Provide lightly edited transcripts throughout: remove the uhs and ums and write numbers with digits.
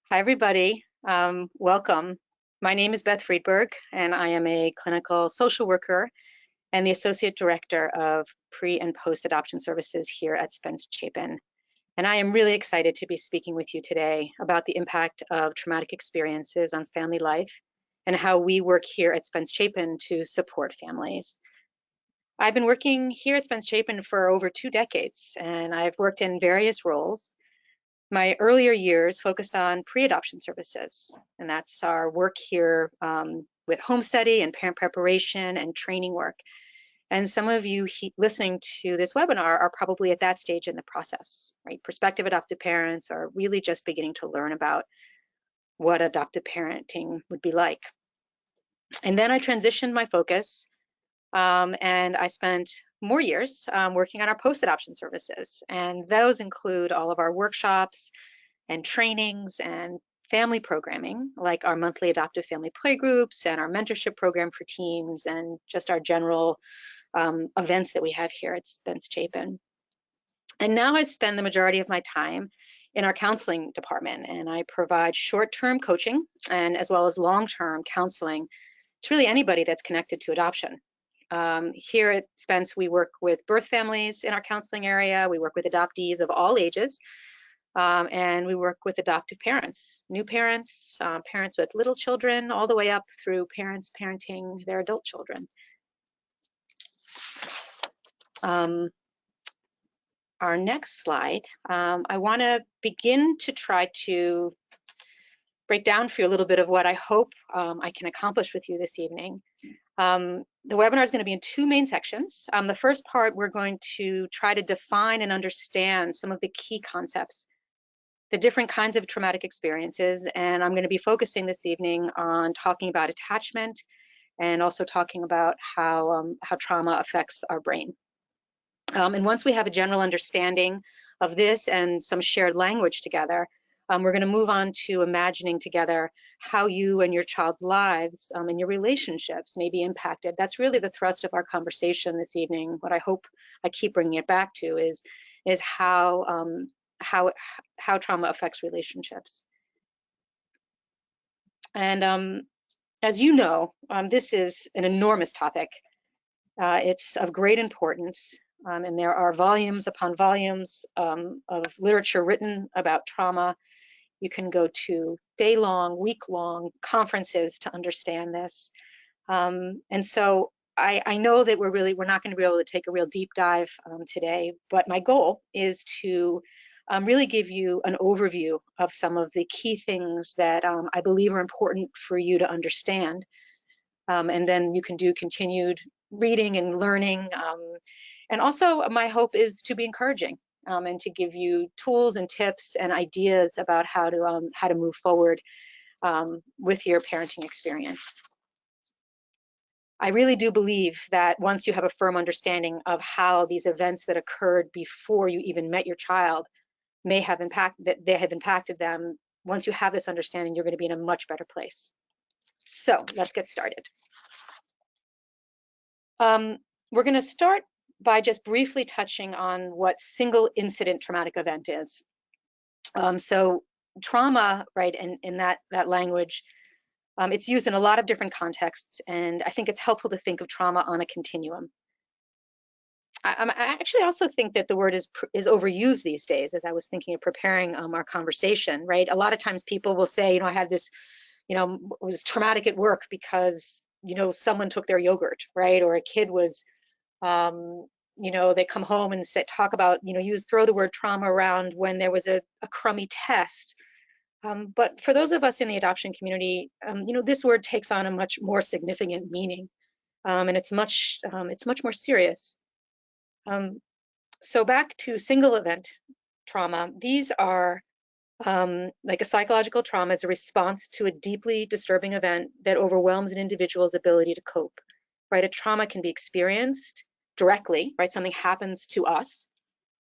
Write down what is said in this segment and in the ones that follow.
Hi, everybody. Welcome. My name is Beth Friedberg, and I am a clinical social worker and the Associate Director of Pre- and Post-Adoption Services here at Spence-Chapin. And I am really excited to be speaking with you today about the impact of traumatic experiences on family life and how we work here at Spence-Chapin to support families. I've been working here at Spence-Chapin for over 2 decades, and I've worked in various roles. My earlier years focused on pre-adoption services, and that's our work here with home study and parent preparation and training work. And some of you listening to this webinar are probably at that stage in the process, right? Prospective adoptive parents are really just beginning to learn about what adoptive parenting would be like. And then I transitioned my focus and I spent more years working on our post-adoption services. And those include all of our workshops and trainings and family programming, like our monthly adoptive family playgroups and our mentorship program for teens and just our general events that we have here at Spence-Chapin. And now I spend the majority of my time in our counseling department, and I provide short-term coaching and as well as long-term counseling to really anybody that's connected to adoption. Here at Spence, we work with birth families in our counseling area. We work with adoptees of all ages, and we work with adoptive parents, new parents, parents with little children, all the way up through parents parenting their adult children. Our next slide, I want to begin to try to break down for you a little bit of what I hope I can accomplish with you this evening. The webinar is going to be in 2 main sections. The first part, we're going to try to define and understand some of the key concepts, the different kinds of traumatic experiences, and I'm going to be focusing this evening on talking about attachment and also talking about how trauma affects our brain. And once we have a general understanding of this and some shared language together, we're going to move on to imagining together how you and your child's lives and your relationships may be impacted. That's really the thrust of our conversation this evening. What I hope I keep bringing it back to is how trauma affects relationships. And as you know, this is an enormous topic. It's of great importance. And there are volumes upon volumes of literature written about trauma. You can go to day-long, week-long conferences to understand this. And so I know that we're not going to be able to take a real deep dive today, but my goal is to really give you an overview of some of the key things that I believe are important for you to understand. And then you can do continued reading and learning. And also my hope is to be encouraging and to give you tools and tips and ideas about how to move forward with your parenting experience. I really do believe that once you have a firm understanding of how these events that occurred before you even met your child may have impacted them, once you have this understanding, you're going to be in a much better place. So let's get started. We're going to start by just briefly touching on what single incident traumatic event is. So trauma, right, in that language, it's used in a lot of different contexts, and I think it's helpful to think of trauma on a continuum. I actually also think that the word is overused these days, as I was thinking of preparing our conversation, right? A lot of times people will say, I had this, it was traumatic at work because, someone took their yogurt, right? Or a kid was, they come home and talk about, throw the word trauma around when there was a crummy test. But for those of us in the adoption community, this word takes on a much more significant meaning, and it's much more serious. So back to single event trauma, these are like a psychological trauma is a response to a deeply disturbing event that overwhelms an individual's ability to cope, right? A trauma can be experienced directly, right? Something happens to us,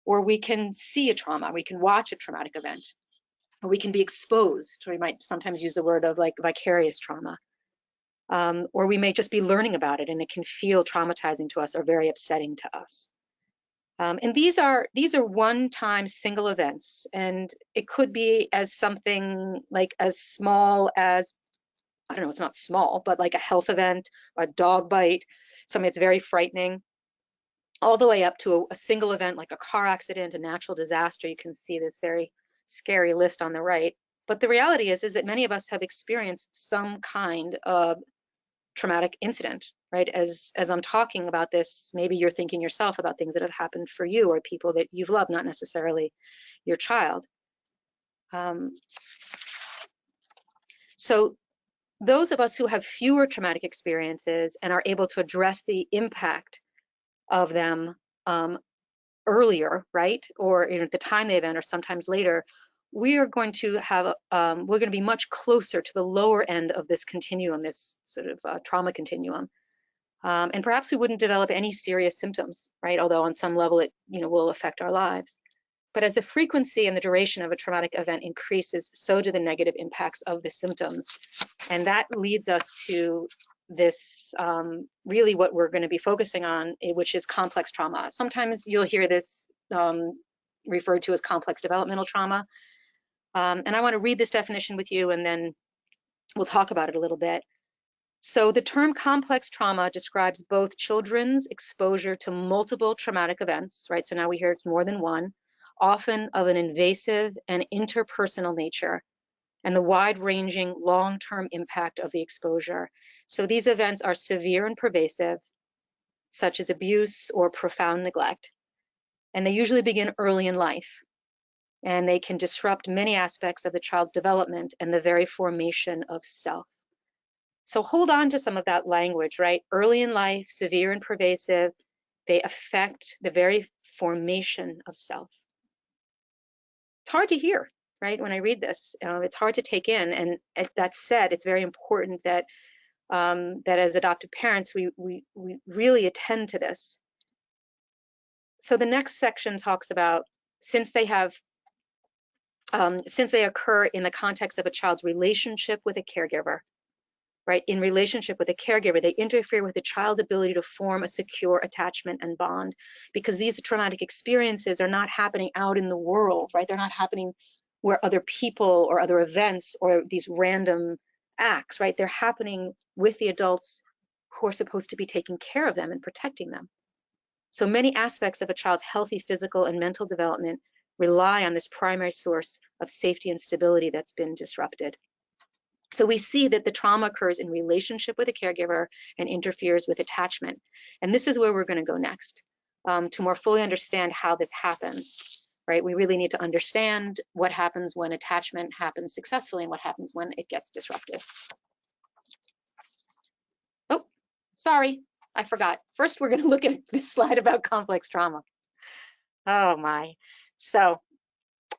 or we can see a trauma, we can watch a traumatic event, or we can be exposed, or we might sometimes use the word of like vicarious trauma, or we may just be learning about it and it can feel traumatizing to us or very upsetting to us. And these are one-time single events, and it could be as something like as small as, I don't know, it's not small, but like a health event, a dog bite, something that's very frightening, all the way up to a single event like a car accident, a natural disaster. You can see this very scary list on the right. But the reality is that many of us have experienced some kind of traumatic incident, right? As I'm talking about this, maybe you're thinking yourself about things that have happened for you or people that you've loved, not necessarily your child. So those of us who have fewer traumatic experiences and are able to address the impact of them earlier, right? Or at the time of the event or sometimes later, we are going to have, we're going to be much closer to the lower end of this continuum, this sort of trauma continuum. And perhaps we wouldn't develop any serious symptoms, right? Although on some level it, will affect our lives. But as the frequency and the duration of a traumatic event increases, so do the negative impacts of the symptoms. And that leads us to this, really what we're going to be focusing on, which is complex trauma. Sometimes you'll hear this referred to as complex developmental trauma. And I want to read this definition with you, and then we'll talk about it a little bit. So the term complex trauma describes both children's exposure to multiple traumatic events, right? So now we hear it's more than one, often of an invasive and interpersonal nature, and the wide-ranging long-term impact of the exposure. So these events are severe and pervasive, such as abuse or profound neglect, and they usually begin early in life, and they can disrupt many aspects of the child's development and the very formation of self. So hold on to some of that language, right? Early in life, severe and pervasive, they affect the very formation of self. It's hard to hear, right? When I read this, it's hard to take in. And that said, it's very important that that as adoptive parents, we really attend to this. So the next section talks about since they occur in the context of a child's relationship with a caregiver, right? In relationship with a caregiver, they interfere with the child's ability to form a secure attachment and bond, because these traumatic experiences are not happening out in the world, right? They're not happening where other people or other events or these random acts, right? They're happening with the adults who are supposed to be taking care of them and protecting them. So many aspects of a child's healthy physical and mental development rely on this primary source of safety and stability that's been disrupted. So we see that the trauma occurs in relationship with a caregiver and interferes with attachment. And this is where we're going to go next, to more fully understand how this happens, right? We really need to understand what happens when attachment happens successfully and what happens when it gets disrupted. Oh, sorry, I forgot. First, we're going to look at this slide about complex trauma. Oh my. So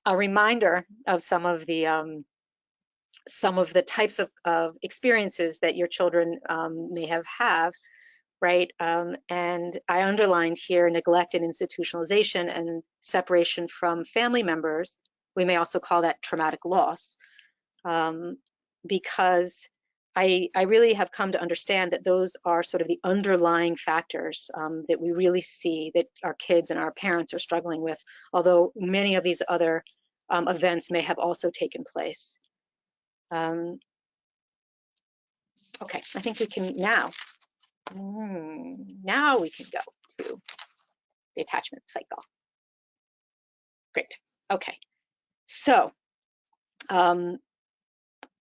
a reminder of some of the types of experiences that your children may have, right? And I underlined here neglect and institutionalization and separation from family members. We may also call that traumatic loss, because I really have come to understand that those are sort of the underlying factors that we really see that our kids and our parents are struggling with, although many of these other events may have also taken place. Okay, I think we can now we can go to the attachment cycle. Great. Okay. So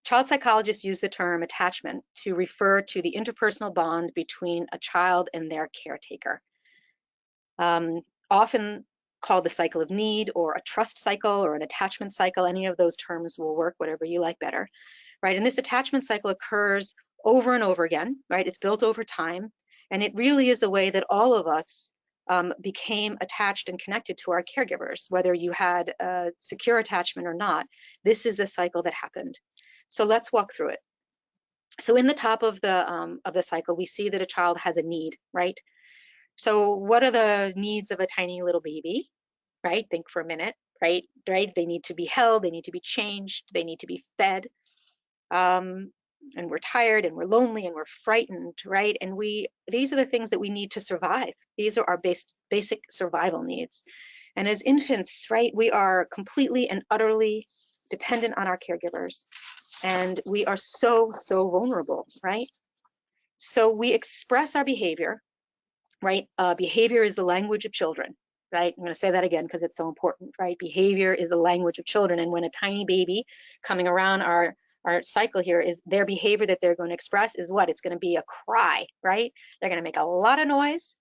child psychologists use the term attachment to refer to the interpersonal bond between a child and their caretaker. Often called the cycle of need or a trust cycle or an attachment cycle. Any of those terms will work, whatever you like better, right? And this attachment cycle occurs over and over again, right? It's built over time, and it really is the way that all of us became attached and connected to our caregivers, whether you had a secure attachment or not. This is the cycle that happened. So let's walk through it. So in the top of the cycle, we see that a child has a need, right? So what are the needs of a tiny little baby, right? Think for a minute, right? They need to be held, they need to be changed, they need to be fed. and we're tired and we're lonely and we're frightened, right? And these are the things that we need to survive. These are our basic survival needs. And as infants, right, we are completely and utterly dependent on our caregivers. And we are so vulnerable, right? So we express our behavior, right? Behavior is the language of children, right? I'm going to say that again because it's so important, right? Behavior is the language of children. And when a tiny baby coming around our cycle here is their behavior that they're going to express is what? It's going to be a cry, right? They're going to make a lot of noise.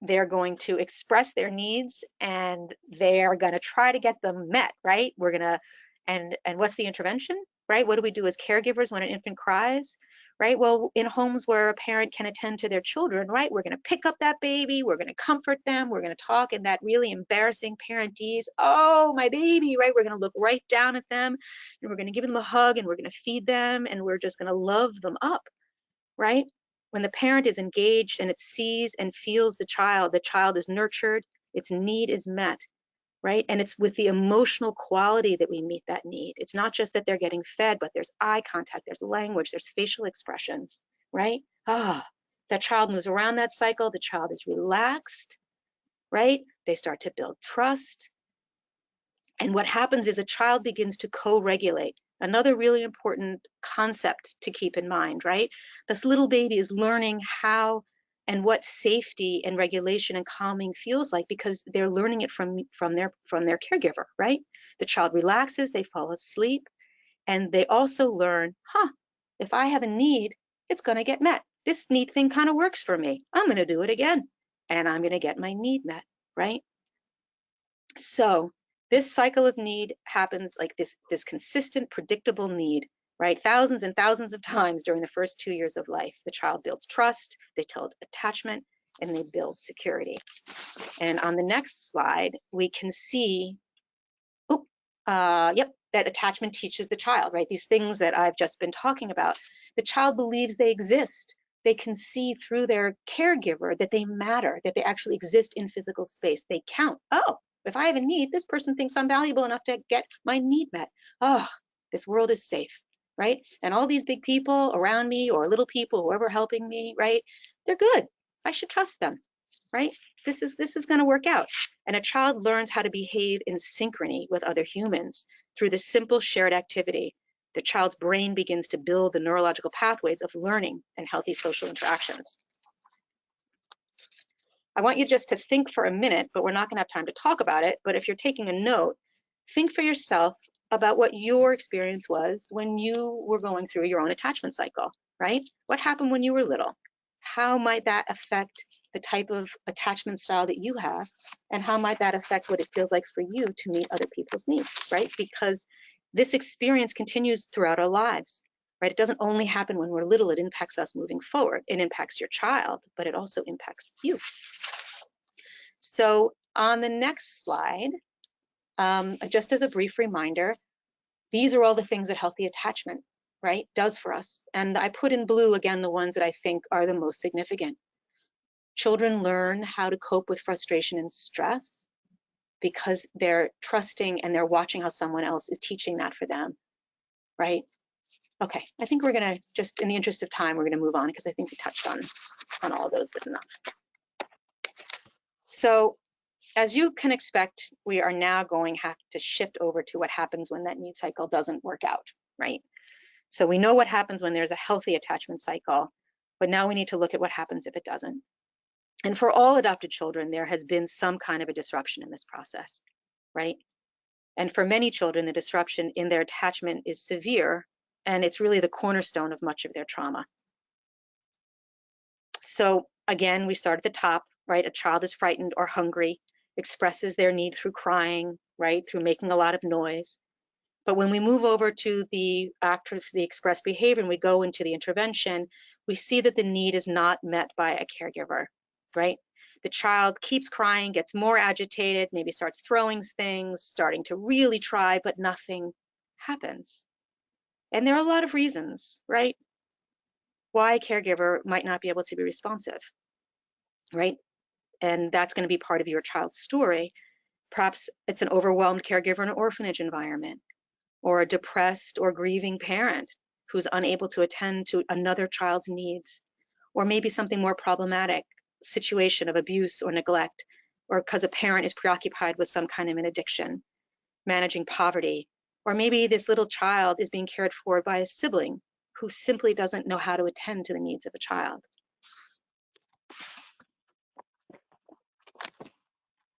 They're going to express their needs and they're going to try to get them met, right? We're going to, and what's the intervention, right? What do we do as caregivers when an infant cries, right? Well, in homes where a parent can attend to their children, right? We're going to pick up that baby, we're going to comfort them, we're going to talk in that really embarrassing parentese, oh, my baby, right? We're going to look right down at them and we're going to give them a hug and we're going to feed them and we're just going to love them up, right? When the parent is engaged and it sees and feels the child is nurtured, its need is met, right? And it's with the emotional quality that we meet that need. It's not just that they're getting fed, but there's eye contact, there's language, there's facial expressions, right? That child moves around that cycle, the child is relaxed, right? They start to build trust. And what happens is a child begins to co-regulate. Another really important concept to keep in mind, right? This little baby is learning how and what safety and regulation and calming feels like because they're learning it from their caregiver, right? The child relaxes, they fall asleep, and they also learn, if I have a need, it's going to get met. This need thing kind of works for me. I'm going to do it again, and I'm going to get my need met, right? So this cycle of need happens like this consistent, predictable need, right? Thousands and thousands of times during the first 2 years of life. The child builds trust, they build attachment, and they build security. And on the next slide, we can see, that attachment teaches the child, right? These things that I've just been talking about. The child believes they exist. They can see through their caregiver that they matter, that they actually exist in physical space. They count. Oh, if I have a need, this person thinks I'm valuable enough to get my need met. Oh, this world is safe, right? And all these big people around me or little people, whoever helping me, right? They're good. I should trust them, right? This is going to work out. And a child learns how to behave in synchrony with other humans through this simple shared activity. The child's brain begins to build the neurological pathways of learning and healthy social interactions. I want you just to think for a minute, but we're not going to have time to talk about it. But if you're taking a note, think for yourself about what your experience was when you were going through your own attachment cycle, right? What happened when you were little? How might that affect the type of attachment style that you have? And how might that affect what it feels like for you to meet other people's needs, right? Because this experience continues throughout our lives, right? It doesn't only happen when we're little, it impacts us moving forward. It impacts your child, but it also impacts you. So on the next slide, just as a brief reminder, these are all the things that healthy attachment, right, does for us. And I put in blue, again, the ones that I think are the most significant. Children learn how to cope with frustration and stress because they're trusting and they're watching how someone else is teaching that for them, right? Okay, I think we're gonna, just in the interest of time, we're gonna move on because I think we touched on all of those enough. So as you can expect, we are now going to have to shift over to what happens when that need cycle doesn't work out, right? So we know what happens when there's a healthy attachment cycle, but now we need to look at what happens if it doesn't. And for all adopted children, there has been some kind of a disruption in this process, right? And for many children, the disruption in their attachment is severe, and it's really the cornerstone of much of their trauma. So again, we start at the top, right? A child is frightened or hungry, expresses their need through crying, right? Through making a lot of noise. But when we move over to the expressed behavior and we go into the intervention, we see that the need is not met by a caregiver, right? The child keeps crying, gets more agitated, maybe starts throwing things, starting to really try, but nothing happens. And there are a lot of reasons, right? Why a caregiver might not be able to be responsive, right? And that's going to be part of your child's story. Perhaps it's an overwhelmed caregiver in an orphanage environment. or a depressed or grieving parent who's unable to attend to another child's needs, or maybe something more problematic, situation of abuse or neglect, or because a parent is preoccupied with some kind of an addiction, managing poverty, or maybe this little child is being cared for by a sibling who simply doesn't know how to attend to the needs of a child.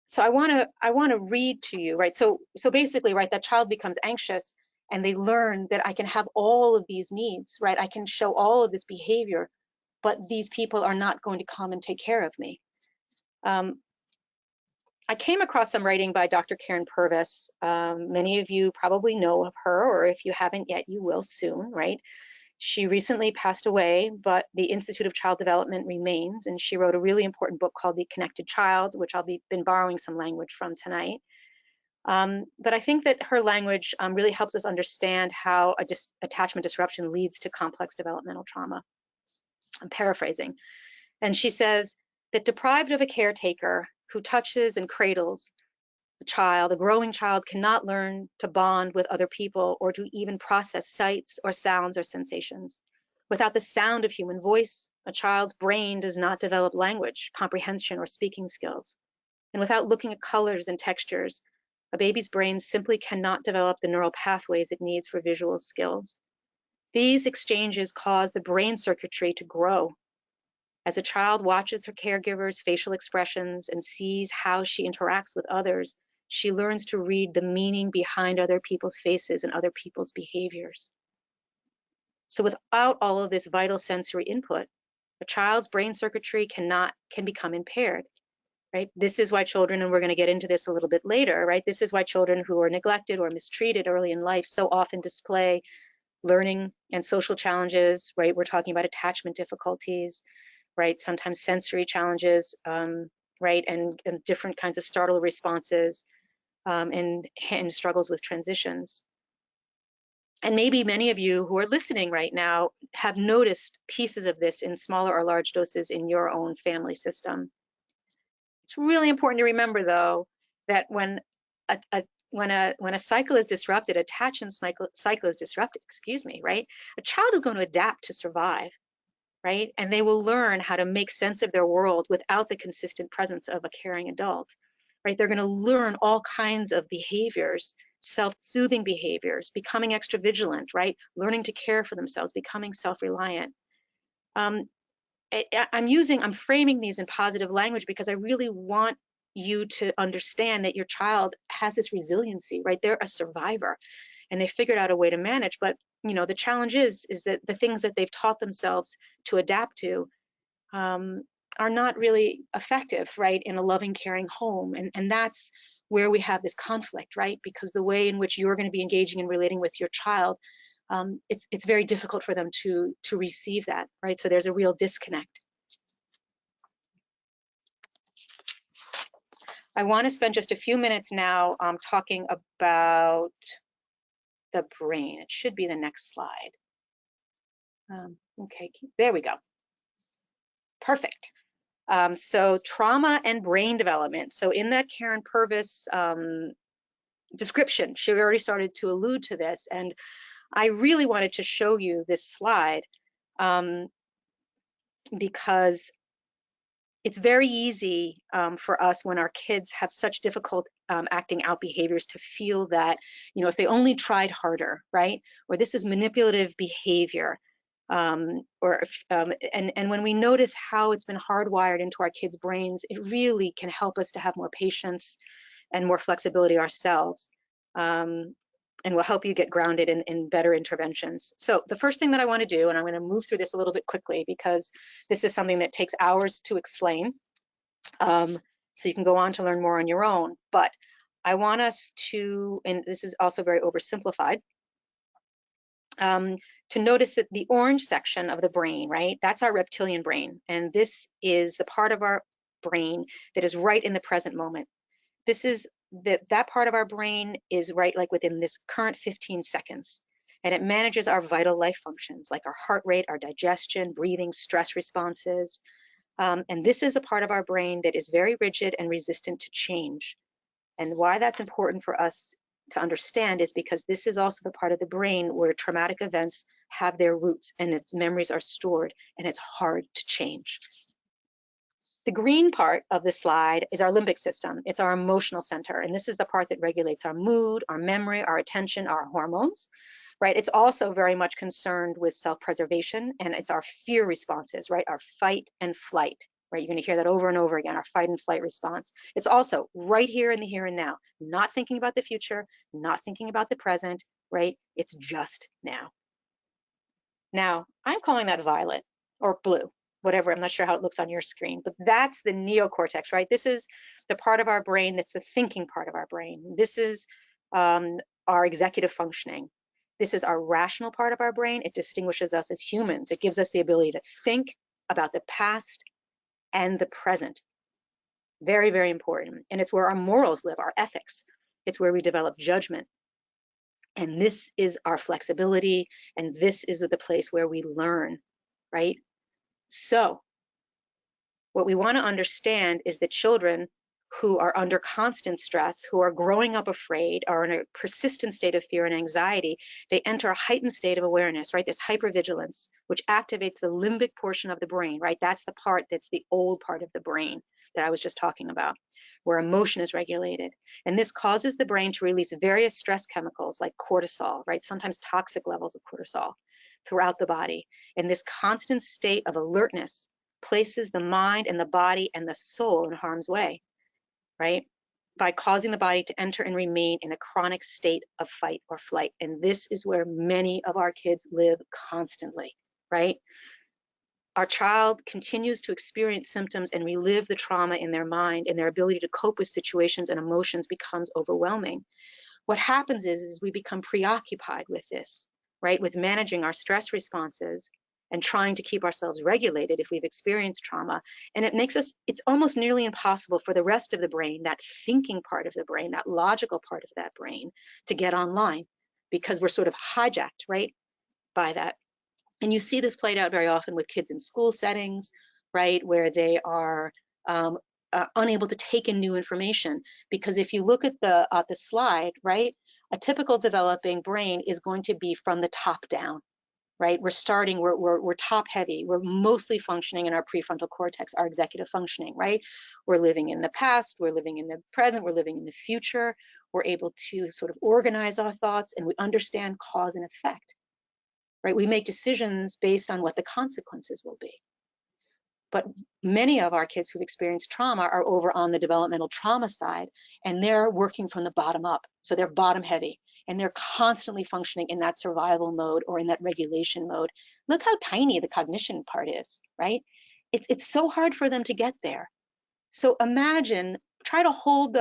So I want to read to you, right? So basically, right, that child becomes anxious and they learn that I can have all of these needs, right? I can show all of this behavior, but these people are not going to come and take care of me. I came across some writing by Dr. Karen Purvis. Many of you probably know of her, or if you haven't yet, you will soon, right? She recently passed away, but the Institute of Child Development remains, and she wrote a really important book called The Connected Child, which I'll been borrowing some language from tonight. But I think that her language really helps us understand how attachment disruption leads to complex developmental trauma. I'm paraphrasing. And she says that deprived of a caretaker who touches and cradles the child, a growing child cannot learn to bond with other people or to even process sights or sounds or sensations. Without the sound of human voice, a child's brain does not develop language, comprehension, or speaking skills. And without looking at colors and textures, a baby's brain simply cannot develop the neural pathways it needs for visual skills. These exchanges cause the brain circuitry to grow. As a child watches her caregiver's facial expressions and sees how she interacts with others, she learns to read the meaning behind other people's faces and other people's behaviors. So without all of this vital sensory input, a child's brain circuitry can become impaired, right? This is why children, and we're going to get into this a little bit later, right? This is why children who are neglected or mistreated early in life so often display learning and social challenges, right? We're talking about attachment difficulties, right? Sometimes sensory challenges, right? And different kinds of startle responses, and struggles with transitions. And maybe many of you who are listening right now have noticed pieces of this in smaller or large doses in your own family system. It's really important to remember, though, that when a cycle is disrupted, attachment cycle is disrupted, right? A child is going to adapt to survive, right? And they will learn how to make sense of their world without the consistent presence of a caring adult, right? They're going to learn all kinds of behaviors, self-soothing behaviors, becoming extra vigilant, right? Learning to care for themselves, becoming self-reliant. I'm framing these in positive language because I really want you to understand that your child has this resiliency, right? They're a survivor and they figured out a way to manage. But, you know, the challenge is that the things that they've taught themselves to adapt to are not really effective, right, in a loving, caring home. And that's where we have this conflict, right? Because the way in which you're going to be engaging and relating with your child, it's very difficult for them to receive that, right? So there's a real disconnect. I want to spend just a few minutes now talking about the brain. It should be the next slide. Okay, there we go. Perfect. So trauma and brain development. So in that Karen Purvis description, she already started to allude to this, and I really wanted to show you this slide because it's very easy for us when our kids have such difficult acting out behaviors to feel that, you know, if they only tried harder, right? Or this is manipulative behavior. And when we notice how it's been hardwired into our kids' brains, it really can help us to have more patience and more flexibility ourselves. And will help you get grounded in better interventions. So the first thing that I want to do, and I'm going to move through this a little bit quickly because this is something that takes hours to explain. So you can go on to learn more on your own. But I want us to, and this is also very oversimplified, to notice that the orange section of the brain, right, that's our reptilian brain. And this is the part of our brain that is right in the present moment. This is that part of our brain is right like within this current 15 seconds. And it manages our vital life functions like our heart rate, our digestion, breathing, stress responses. And this is a part of our brain that is very rigid and resistant to change. And why that's important for us to understand is because this is also the part of the brain where traumatic events have their roots and its memories are stored, and it's hard to change. The green part of the slide is our limbic system. It's our emotional center, and this is the part that regulates our mood, our memory, our attention, our hormones, right? It's also very much concerned with self-preservation, and it's our fear responses, right? Our fight and flight, right? You're going to hear that over and over again, our fight and flight response. It's also right here in the here and now, not thinking about the future, not thinking about the present, right? It's just now. Now, I'm calling that violet or blue, whatever. I'm not sure how it looks on your screen, but that's the neocortex, right? This is the part of our brain that's the thinking part of our brain. This is our executive functioning. This is our rational part of our brain. It distinguishes us as humans. It gives us the ability to think about the past and the present. Very, very important. And it's where our morals live, our ethics. It's where we develop judgment. And this is our flexibility, and this is the place where we learn, right? So what we want to understand is that children who are under constant stress, who are growing up afraid, are in a persistent state of fear and anxiety, they enter a heightened state of awareness, right? This hypervigilance, which activates the limbic portion of the brain, right? That's the part that's the old part of the brain that I was just talking about, where emotion is regulated. And this causes the brain to release various stress chemicals like cortisol, right? Sometimes toxic levels of cortisol throughout the body. And this constant state of alertness places the mind and the body and the soul in harm's way, right? By causing the body to enter and remain in a chronic state of fight or flight. And this is where many of our kids live constantly, right? Our child continues to experience symptoms and relive the trauma in their mind, and their ability to cope with situations and emotions becomes overwhelming. What happens is we become preoccupied with this, right? With managing our stress responses and trying to keep ourselves regulated if we've experienced trauma. And it makes us, it's almost nearly impossible for the rest of the brain, that thinking part of the brain, that logical part of that brain, to get online, because we're sort of hijacked, right, by that. And you see this played out very often with kids in school settings, right, where they are unable to take in new information. Because if you look at the slide, right, a typical developing brain is going to be from the top down, right? We're top heavy. We're mostly functioning in our prefrontal cortex, our executive functioning, right? We're living in the past, we're living in the present, we're living in the future. We're able to sort of organize our thoughts, and we understand cause and effect, right? We make decisions based on what the consequences will be. But many of our kids who've experienced trauma are over on the developmental trauma side, and they're working from the bottom up. So they're bottom heavy, and they're constantly functioning in that survival mode or in that regulation mode. Look how tiny the cognition part is, right? It's so hard for them to get there. So imagine, try to hold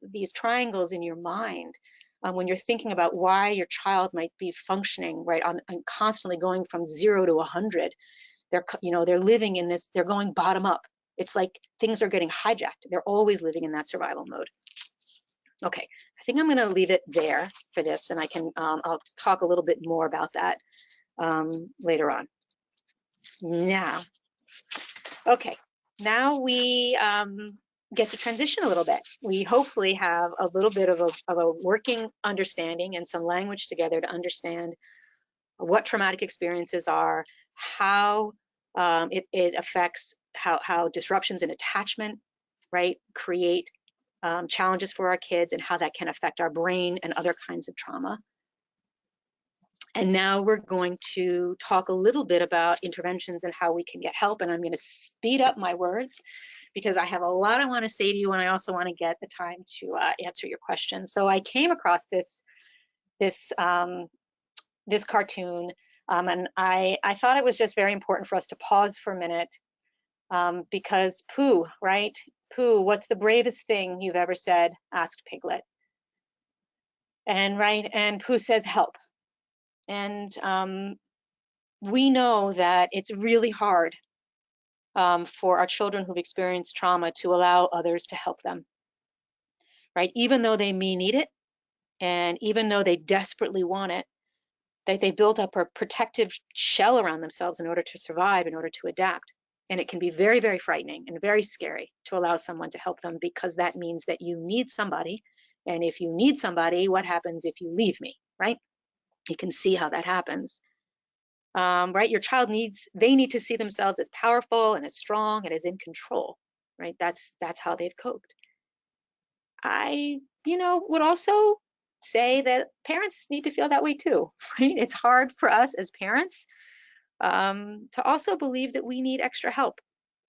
these triangles in your mind when you're thinking about why your child might be functioning, right, on constantly going from 0 to 100. They're living in this, they're going bottom up. It's like things are getting hijacked. They're always living in that survival mode. Okay, I think I'm going to leave it there for this, and I'll talk a little bit more about that later on. Now, okay, now we get to transition a little bit. We hopefully have a little bit of a working understanding and some language together to understand what traumatic experiences are, how it affects how disruptions in attachment, right, create challenges for our kids, and how that can affect our brain and other kinds of trauma. And now we're going to talk a little bit about interventions and how we can get help. And I'm going to speed up my words because I have a lot I want to say to you, and I also want to get the time to answer your questions. So I came across this cartoon, and I thought it was just very important for us to pause for a minute, because Pooh, right? Pooh, what's the bravest thing you've ever said? Asked Piglet. And Pooh says, help. And we know that it's really hard for our children who've experienced trauma to allow others to help them, right? Even though they may need it, and even though they desperately want it, they built up a protective shell around themselves in order to survive, in order to adapt. And it can be very, very frightening and very scary to allow someone to help them, because that means that you need somebody And if you need somebody, what happens if you leave me, right? You can see how that happens. Right? Your child they need to see themselves as powerful and as strong and as in control, right? That's how they've coped. I, would also say that parents need to feel that way too, right? It's hard for us as parents to also believe that we need extra help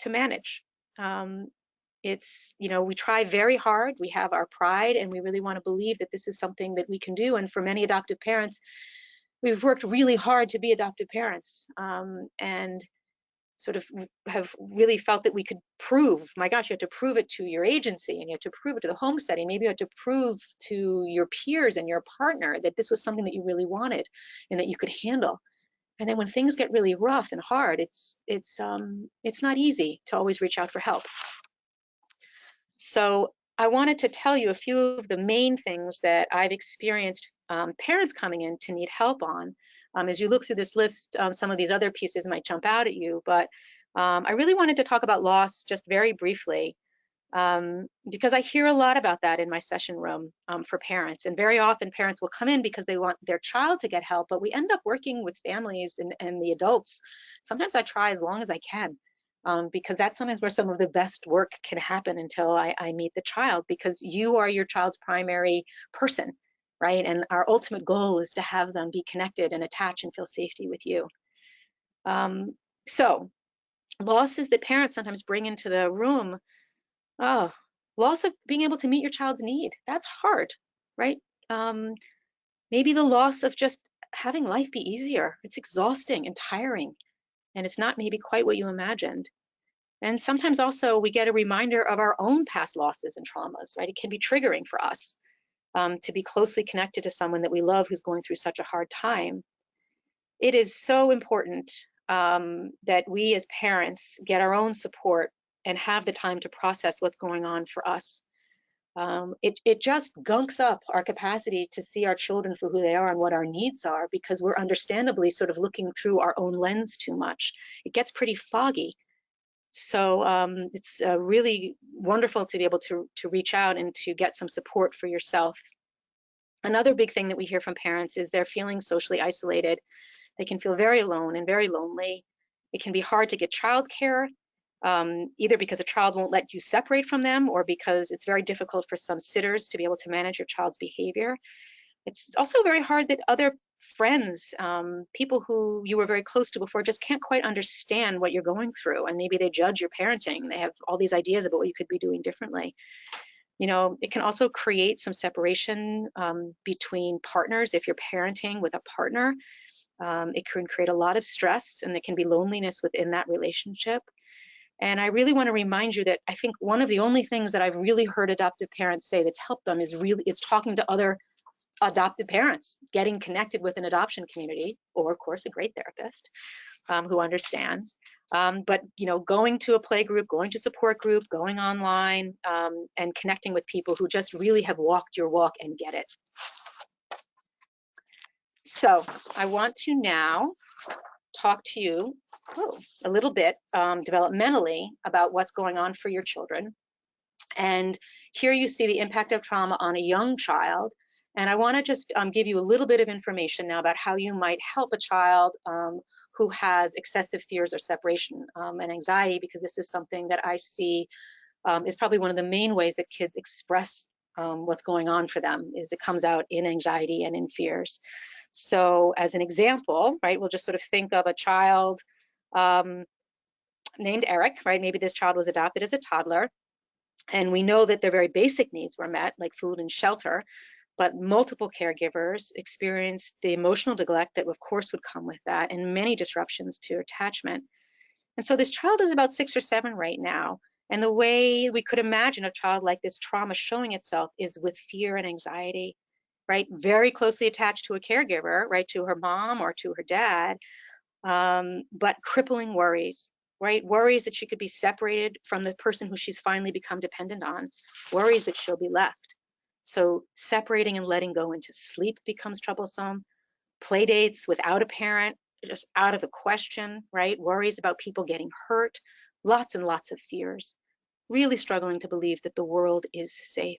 to manage. We try very hard, we have our pride, and we really want to believe that this is something that we can do. And for many adoptive parents, we've worked really hard to be adoptive parents, and sort of have really felt that we could prove, my gosh, you have to prove it to your agency, and you have to prove it to the home setting. Maybe you have to prove to your peers and your partner that this was something that you really wanted and that you could handle. And then when things get really rough and hard, it's not easy to always reach out for help. So I wanted to tell you a few of the main things that I've experienced parents coming in to need help on. As you look through this list, some of these other pieces might jump out at you, but I really wanted to talk about loss just very briefly, because I hear a lot about that in my session room for parents. And very often parents will come in because they want their child to get help, but we end up working with families and the adults. Sometimes I try as long as I can, because that's sometimes where some of the best work can happen until I meet the child, because you are your child's primary person, right? And our ultimate goal is to have them be connected and attach and feel safety with you. So losses that parents sometimes bring into the room. Oh, loss of being able to meet your child's need. That's hard, right? Maybe the loss of just having life be easier. It's exhausting and tiring, and it's not maybe quite what you imagined. And sometimes also we get a reminder of our own past losses and traumas, right? It can be triggering for us to be closely connected to someone that we love who's going through such a hard time. It is so important that we as parents get our own support and have the time to process what's going on for us. It just gunks up our capacity to see our children for who they are and what our needs are, because we're understandably sort of looking through our own lens too much. It gets pretty foggy. So it's really wonderful to be able to reach out and to get some support for yourself. Another big thing that we hear from parents is they're feeling socially isolated. They can feel very alone and very lonely. It can be hard to get childcare, either because a child won't let you separate from them, or because it's very difficult for some sitters to be able to manage your child's behavior. It's also very hard that other friends, people who you were very close to before, just can't quite understand what you're going through, and maybe they judge your parenting. They have all these ideas about what you could be doing differently. It can also create some separation between partners. If you're parenting with a partner, it can create a lot of stress, and there can be loneliness within that relationship. And I really want to remind you that I think one of the only things that I've really heard adoptive parents say that's helped them is talking to other adoptive parents, getting connected with an adoption community, or of course a great therapist who understands. But going to a play group, going to support group, going online, and connecting with people who just really have walked your walk and get it. So I want to now talk to you a little bit developmentally about what's going on for your children. And here you see the impact of trauma on a young child. And I want to just give you a little bit of information now about how you might help a child who has excessive fears or separation and anxiety, because this is something that I see is probably one of the main ways that kids express what's going on for them, is it comes out in anxiety and in fears. So as an example, right, we'll just sort of think of a child named Eric, right? Maybe this child was adopted as a toddler, and we know that their very basic needs were met, like food and shelter, but multiple caregivers experienced the emotional neglect that of course would come with that, and many disruptions to attachment. And so this child is about 6 or 7 right now. And the way we could imagine a child like this trauma showing itself is with fear and anxiety, right? Very closely attached to a caregiver, right? To her mom or to her dad, but crippling worries, right? Worries that she could be separated from the person who she's finally become dependent on, worries that she'll be left. So separating and letting go into sleep becomes troublesome. Play dates without a parent, just out of the question, right? Worries about people getting hurt, lots and lots of fears, really struggling to believe that the world is safe.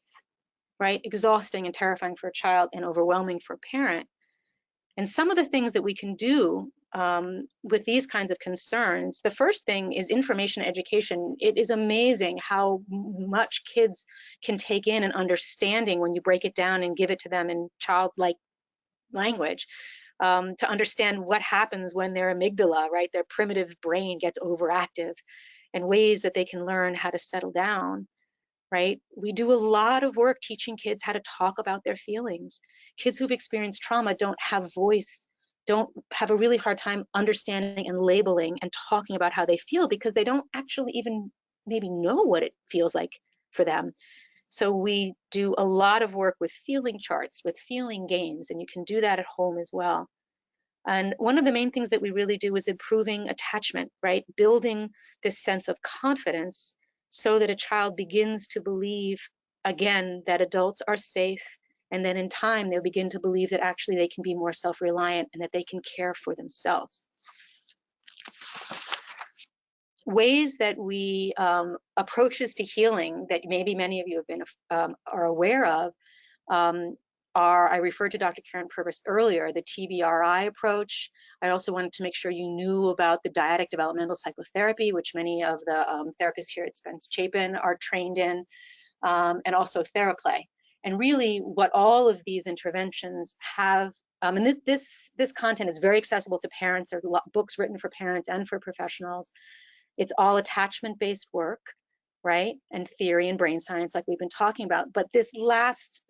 right? Exhausting and terrifying for a child and overwhelming for a parent. And some of the things that we can do with these kinds of concerns, the first thing is information education. It is amazing how much kids can take in and understanding when you break it down and give it to them in childlike language, to understand what happens when their amygdala, right, their primitive brain gets overactive, and ways that they can learn how to settle down. Right? We do a lot of work teaching kids how to talk about their feelings. Kids who've experienced trauma don't have voice, don't have a really hard time understanding and labeling and talking about how they feel because they don't actually even maybe know what it feels like for them. So we do a lot of work with feeling charts, with feeling games, and you can do that at home as well. And one of the main things that we really do is improving attachment, right? Building this sense of confidence so that a child begins to believe, again, that adults are safe. And then in time, they'll begin to believe that actually they can be more self-reliant and that they can care for themselves. Ways that we, approaches to healing that maybe many of you have been, are aware of, I referred to Dr. Karen Purvis earlier, the TBRI approach. I also wanted to make sure you knew about the dyadic developmental psychotherapy, which many of the therapists here at Spence-Chapin are trained in, and also TheraPlay. And really what all of these interventions have, and this content is very accessible to parents. There's a lot of books written for parents and for professionals. It's all attachment-based work, right? And theory and brain science like we've been talking about. But this last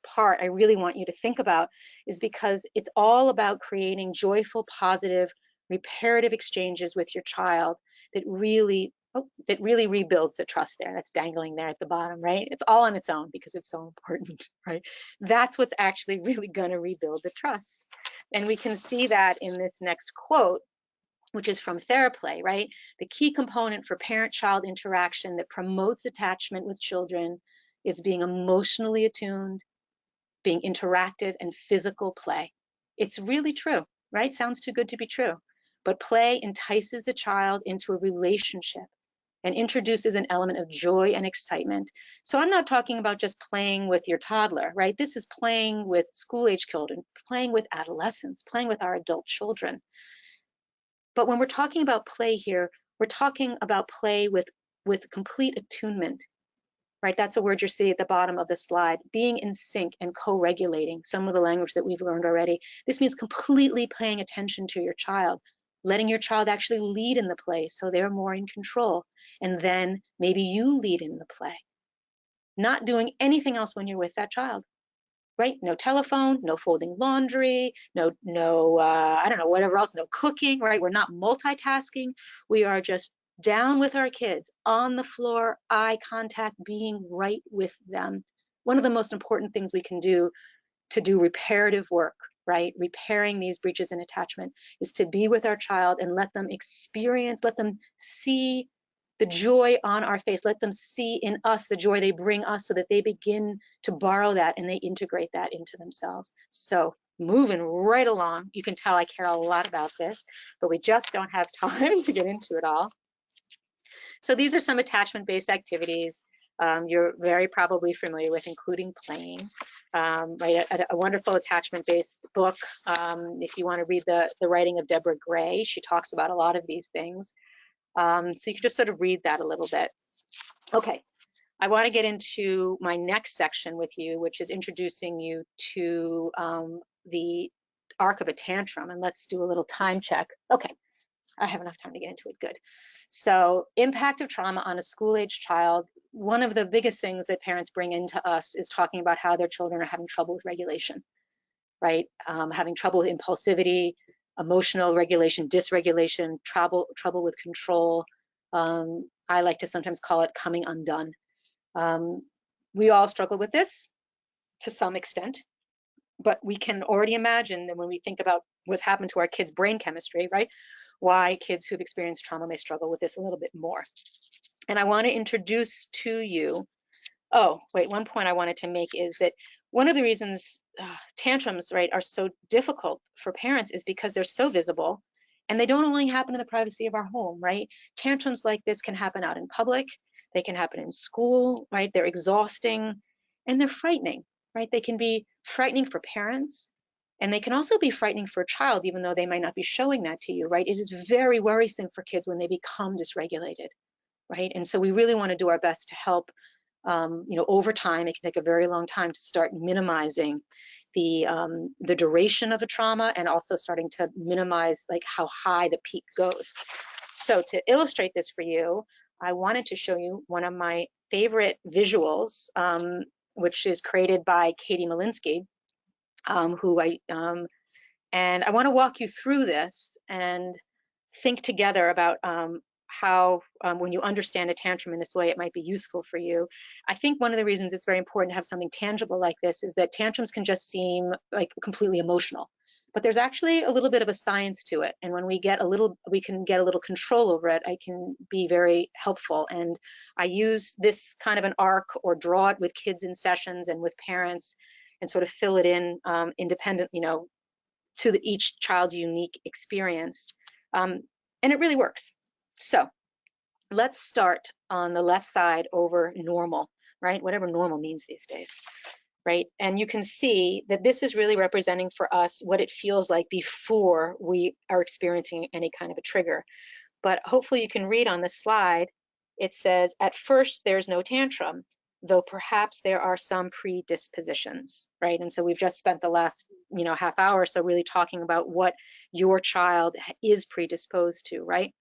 part I really want you to think about is because it's all about creating joyful, positive, reparative exchanges with your child that really rebuilds the trust there. That's dangling there at the bottom, right? It's all on its own because it's so important, right? That's what's actually really going to rebuild the trust. And we can see that in this next quote, which is from TheraPlay, right? The key component for parent-child interaction that promotes attachment with children is being emotionally attuned, being interactive, and physical play. It's really true, right? Sounds too good to be true. But play entices the child into a relationship and introduces an element of joy and excitement. So I'm not talking about just playing with your toddler, right? This is playing with school-age children, playing with adolescents, playing with our adult children. But when we're talking about play here, we're talking about play with complete attunement, right? That's a word you see at the bottom of the slide, being in sync and co-regulating, some of the language that we've learned already. This means completely paying attention to your child, letting your child actually lead in the play so they're more in control. And then maybe you lead in the play, not doing anything else when you're with that child. Right? No telephone, no folding laundry, no, I don't know, whatever else, no cooking, right? We're not multitasking. We are just down with our kids, on the floor, eye contact, being right with them. One of the most important things we can do to do reparative work, right? Repairing these breaches in attachment is to be with our child and let them experience, let them see the joy on our face, let them see in us the joy they bring us so that they begin to borrow that and they integrate that into themselves. So moving right along, you can tell I care a lot about this, but we just don't have time to get into it all. So these are some attachment-based activities you're very probably familiar with, including playing. Right, a wonderful attachment-based book. If you want to read the writing of Deborah Gray, she talks about a lot of these things. So you can just sort of read that a little bit. Okay, I want to get into my next section with you, which is introducing you to the arc of a tantrum. And let's do a little time check. Okay, I have enough time to get into it, good. So impact of trauma on a school-age child. One of the biggest things that parents bring into us is talking about how their children are having trouble with regulation, right? Having trouble with impulsivity, emotional regulation, dysregulation, trouble with control. I like to sometimes call it coming undone. We all struggle with this to some extent, but we can already imagine that when we think about what's happened to our kids' brain chemistry, right? Why kids who've experienced trauma may struggle with this a little bit more. And I want to introduce to you, oh, wait, one point I wanted to make is that one of the reasons tantrums, right, are so difficult for parents is because they're so visible and they don't only happen in the privacy of our home, right? Tantrums like this can happen out in public, they can happen in school, right? They're exhausting and they're frightening, right? They can be frightening for parents, and they can also be frightening for a child, even though they might not be showing that to you, right? It is very worrisome for kids when they become dysregulated, right? And so we really want to do our best to help. Over time, it can take a very long time to start minimizing the duration of a trauma, and also starting to minimize like how high the peak goes. So to illustrate this for you, I wanted to show you one of my favorite visuals, which is created by Katie Malinsky, and I want to walk you through this and think together about how, when you understand a tantrum in this way, it might be useful for you. I think one of the reasons it's very important to have something tangible like this is that tantrums can just seem like completely emotional, but there's actually a little bit of a science to it. And when we can get a little control over it, it can be very helpful. And I use this kind of an arc or draw it with kids in sessions and with parents, and sort of fill it in independent, to each child's unique experience. And it really works. So let's start on the left side over normal, right? Whatever normal means these days, right? And you can see that this is really representing for us what it feels like before we are experiencing any kind of a trigger. But hopefully you can read on the slide, it says, at first there's no tantrum, though perhaps there are some predispositions, right? And so we've just spent the last, half hour or so really talking about what your child is predisposed to, right?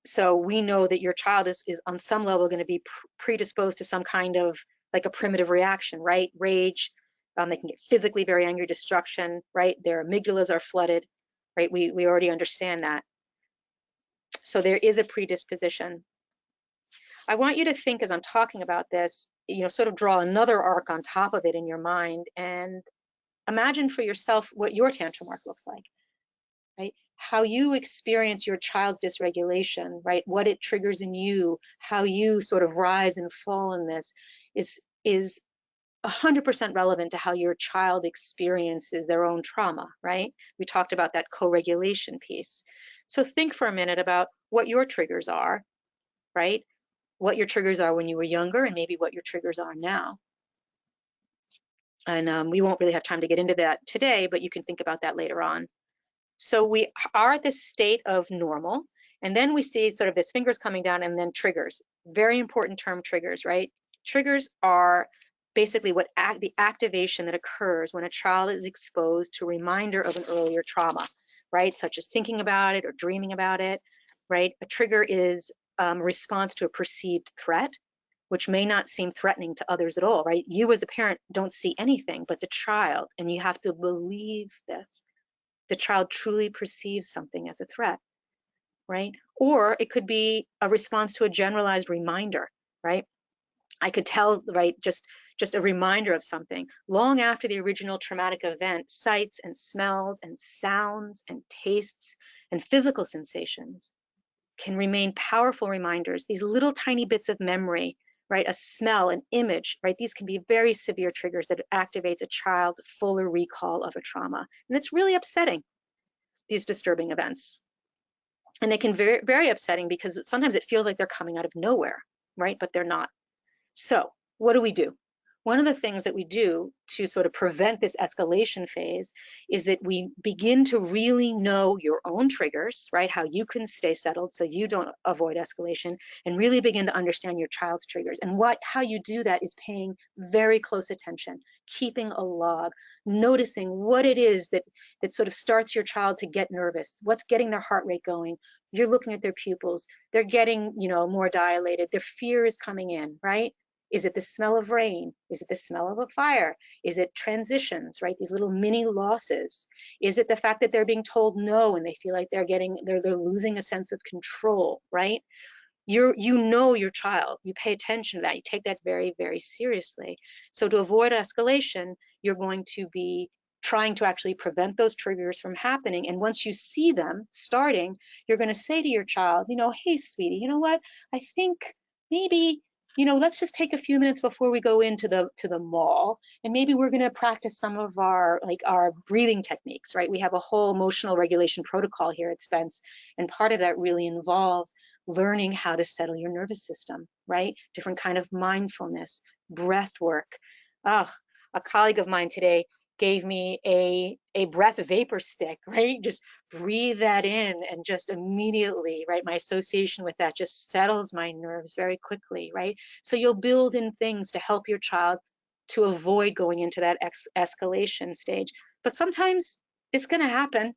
So we know that your child is on some level going to be predisposed to some kind of like a primitive reaction, right? Rage, they can get physically very angry, destruction, right? Their amygdalas are flooded, right? We already understand that. So there is a predisposition. I want you to think, as I'm talking about this, sort of draw another arc on top of it in your mind, and imagine for yourself what your tantrum arc looks like, right? How you experience your child's dysregulation, right? What it triggers in you, how you sort of rise and fall in this is 100% relevant to how your child experiences their own trauma, right? We talked about that co-regulation piece. So think for a minute about what your triggers are, right? What your triggers are when you were younger, and maybe what your triggers are now. And we won't really have time to get into that today, but you can think about that later on. So we are at this state of normal, and then we see sort of this fingers coming down, and then triggers. Very important term, triggers, right? Triggers are basically the activation that occurs when a child is exposed to a reminder of an earlier trauma, right? Such as thinking about it or dreaming about it, right? A trigger is a response to a perceived threat, which may not seem threatening to others at all, right? You as a parent don't see anything, but the child, and you have to believe this, the child truly perceives something as a threat, right? Or it could be a response to a generalized reminder, right? I could tell, right, just a reminder of something. Long after the original traumatic event, sights and smells and sounds and tastes and physical sensations can remain powerful reminders. These little tiny bits of memory, right, a smell, an image, right, these can be very severe triggers that activates a child's fuller recall of a trauma. And it's really upsetting, these disturbing events. And they can be very, very upsetting because sometimes it feels like they're coming out of nowhere, right, but they're not. So what do we do? One of the things that we do to sort of prevent this escalation phase is that we begin to really know your own triggers, right? How you can stay settled so you don't avoid escalation, and really begin to understand your child's triggers. And how you do that is paying very close attention, keeping a log, noticing what it is that sort of starts your child to get nervous, what's getting their heart rate going. You're looking at their pupils, they're getting, more dilated, their fear is coming in, right? Is it the smell of rain? Is it the smell of a fire? Is it transitions, right? These little mini losses. Is it the fact that they're being told no and they feel like they're losing a sense of control, right? You know your child. You pay attention to that. You take that very, very seriously. So to avoid escalation, you're going to be trying to actually prevent those triggers from happening. And once you see them starting, you're going to say to your child, hey, sweetie, you know what? I think maybe let's just take a few minutes before we go into the mall, and maybe we're going to practice some of our breathing techniques, right? We have a whole emotional regulation protocol here at Spence, and part of that really involves learning how to settle your nervous system, right? Different kind of mindfulness, breath work. Oh, a colleague of mine today gave me a breath vapor stick, right? Just breathe that in and just immediately, right? My association with that just settles my nerves very quickly, right? So you'll build in things to help your child to avoid going into that escalation stage. But sometimes it's going to happen,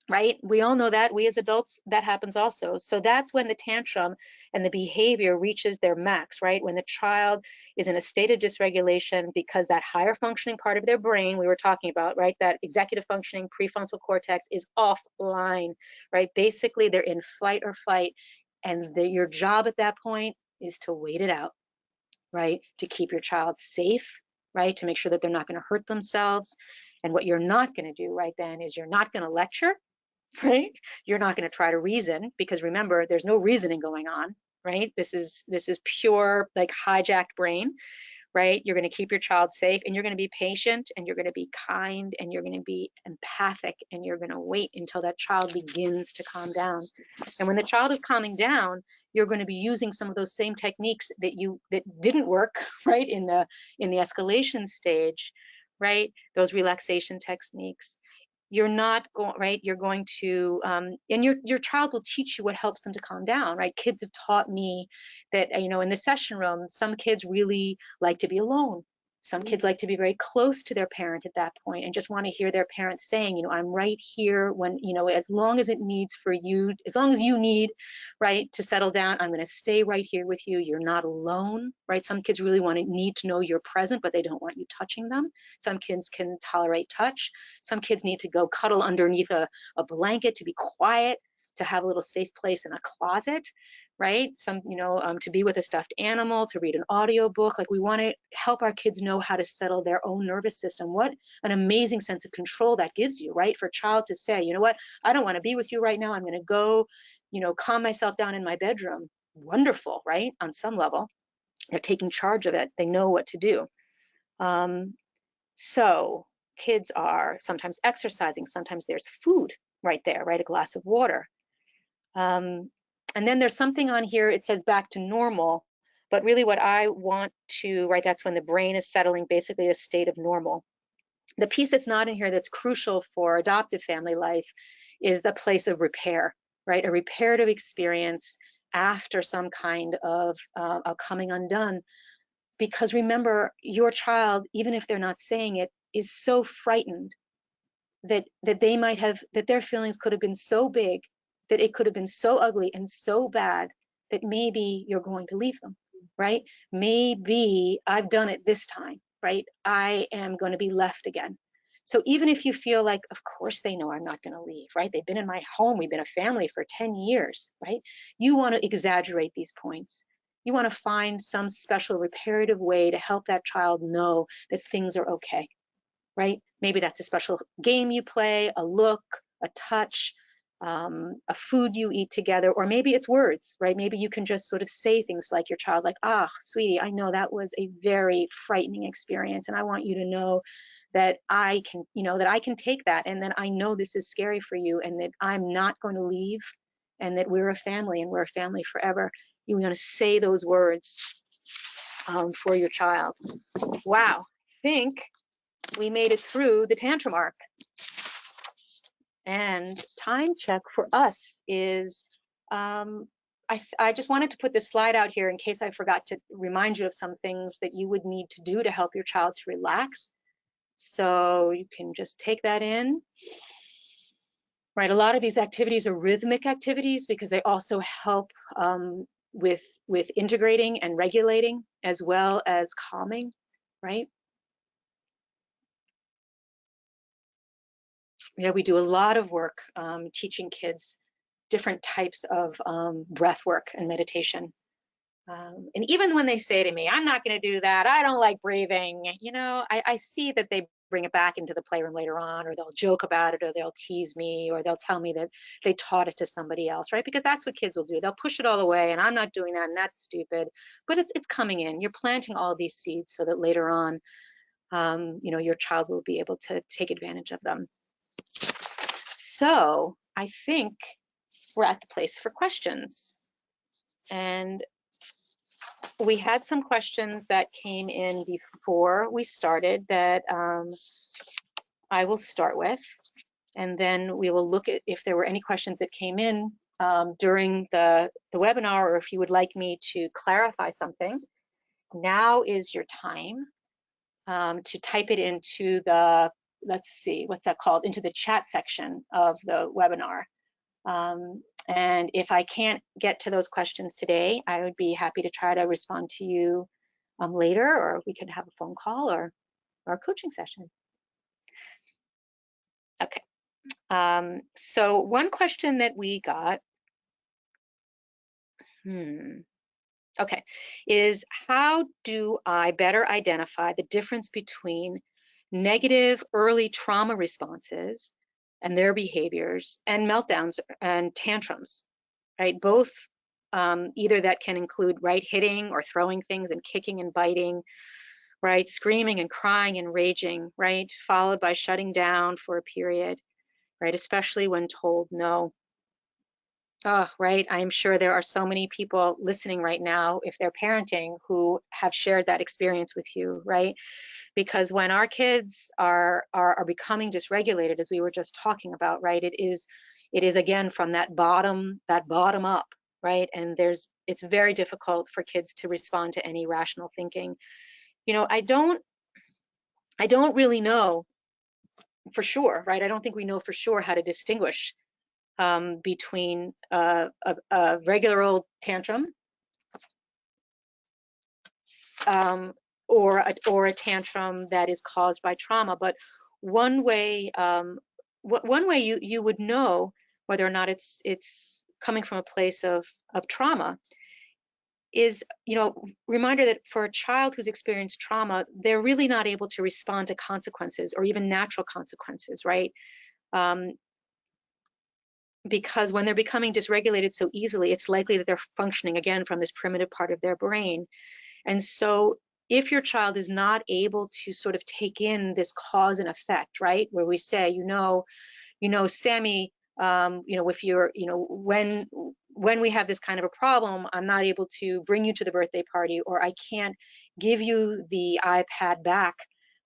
right? We all know that. We as adults, that happens also. So that's when the tantrum and the behavior reaches their max, right? When the child is in a state of dysregulation because that higher functioning part of their brain we were talking about, right? That executive functioning prefrontal cortex is offline, right? Basically, they're in flight or fight. And your job at that point is to wait it out, right? To keep your child safe, right? To make sure that they're not going to hurt themselves. And what you're not going to do right then is you're not going to lecture, right? You're not going to try to reason, because remember, there's no reasoning going on, right? This is pure like hijacked brain, right? You're going to keep your child safe, and you're going to be patient, and you're going to be kind, and you're going to be empathic, and you're going to wait until that child begins to calm down. And when the child is calming down, you're going to be using some of those same techniques that didn't work, right, in the escalation stage, right? Those relaxation techniques. You're not going, right? You're going to, and your child will teach you what helps them to calm down, right? Kids have taught me that, in the session room, some kids really like to be alone. Some kids like to be very close to their parent at that point and just want to hear their parents saying, I'm right here when, as long as it needs for you, as long as you need, right, to settle down, I'm going to stay right here with you. You're not alone, right? Some kids really need to know you're present, but they don't want you touching them. Some kids can tolerate touch. Some kids need to go cuddle underneath a blanket to be quiet, to have a little safe place in a closet, right? Some, to be with a stuffed animal, to read an audio book. Like, we want to help our kids know how to settle their own nervous system. What an amazing sense of control that gives you, right? For a child to say, you know what, I don't want to be with you right now. I'm going to go, calm myself down in my bedroom. Wonderful, right? On some level, they're taking charge of it. They know what to do. So kids are sometimes exercising, sometimes there's food right there, right? A glass of water. And then there's something on here, it says back to normal, but really what I want to, right, that's when the brain is settling, basically a state of normal. The piece that's not in here that's crucial for adoptive family life is the place of repair, right? A reparative experience after some kind of a coming undone. Because remember, your child, even if they're not saying it, is so frightened that they might have, that their feelings could have been so big, that it could have been so ugly and so bad that maybe you're going to leave them, right? Maybe I've done it this time, right? I am going to be left again. So even if you feel like, of course they know I'm not going to leave, right? They've been in my home, we've been a family for 10 years, right? You want to exaggerate these points. You want to find some special reparative way to help that child know that things are okay, right? Maybe that's a special game you play, a look, a touch, a food you eat together, or maybe it's words, right? Maybe you can just sort of say things like your child, like, sweetie, I know that was a very frightening experience, and I want you to know that I can, that I can take that, and that I know this is scary for you, and that I'm not going to leave, and that we're a family, and we're a family forever. You want to say those words for your child. Wow, I think we made it through the tantrum arc. And time check for us is, I just wanted to put this slide out here in case I forgot to remind you of some things that you would need to do to help your child to relax. So you can just take that in. Right, a lot of these activities are rhythmic activities because they also help with integrating and regulating as well as calming, right? Yeah, we do a lot of work teaching kids different types of breath work and meditation. And even when they say to me, I'm not going to do that, I don't like breathing, I see that they bring it back into the playroom later on, or they'll joke about it, or they'll tease me, or they'll tell me that they taught it to somebody else, right? Because that's what kids will do. They'll push it all away, and I'm not doing that, and that's stupid. But it's coming in. You're planting all these seeds so that later on, your child will be able to take advantage of them. So I think we're at the place for questions. And we had some questions that came in before we started that I will start with, and then we will look at if there were any questions that came in during the webinar, or if you would like me to clarify something. Now is your time to type it into the, let's see, what's that called, into the chat section of the webinar. And if I can't get to those questions today, I would be happy to try to respond to you later, or we could have a phone call or a coaching session. Okay. So one question that we got, okay, is how do I better identify the difference between negative early trauma responses and their behaviors and meltdowns and tantrums, right? Both either that can include, right, hitting or throwing things and kicking and biting, right, screaming and crying and raging, right, followed by shutting down for a period, right, especially when told no. Oh, right. I'm sure there are so many people listening right now, if they're parenting, who have shared that experience with you, right? Because when our kids are becoming dysregulated, as we were just talking about, right, it is again from that bottom up, right? And it's very difficult for kids to respond to any rational thinking. You know, I don't really know for sure, right? I don't think we know for sure how to distinguish between a regular old tantrum or a tantrum that is caused by trauma. But one way you would know whether or not it's coming from a place of trauma is, you know, reminder that for a child who's experienced trauma, they're really not able to respond to consequences or even natural consequences, right? Because when they're becoming dysregulated so easily, it's likely that they're functioning again from this primitive part of their brain. And so if your child is not able to sort of take in this cause and effect, right, where we say, you know, Sammy, you know, if you're, you know, when we have this kind of a problem, I'm not able to bring you to the birthday party, or I can't give you the iPad back,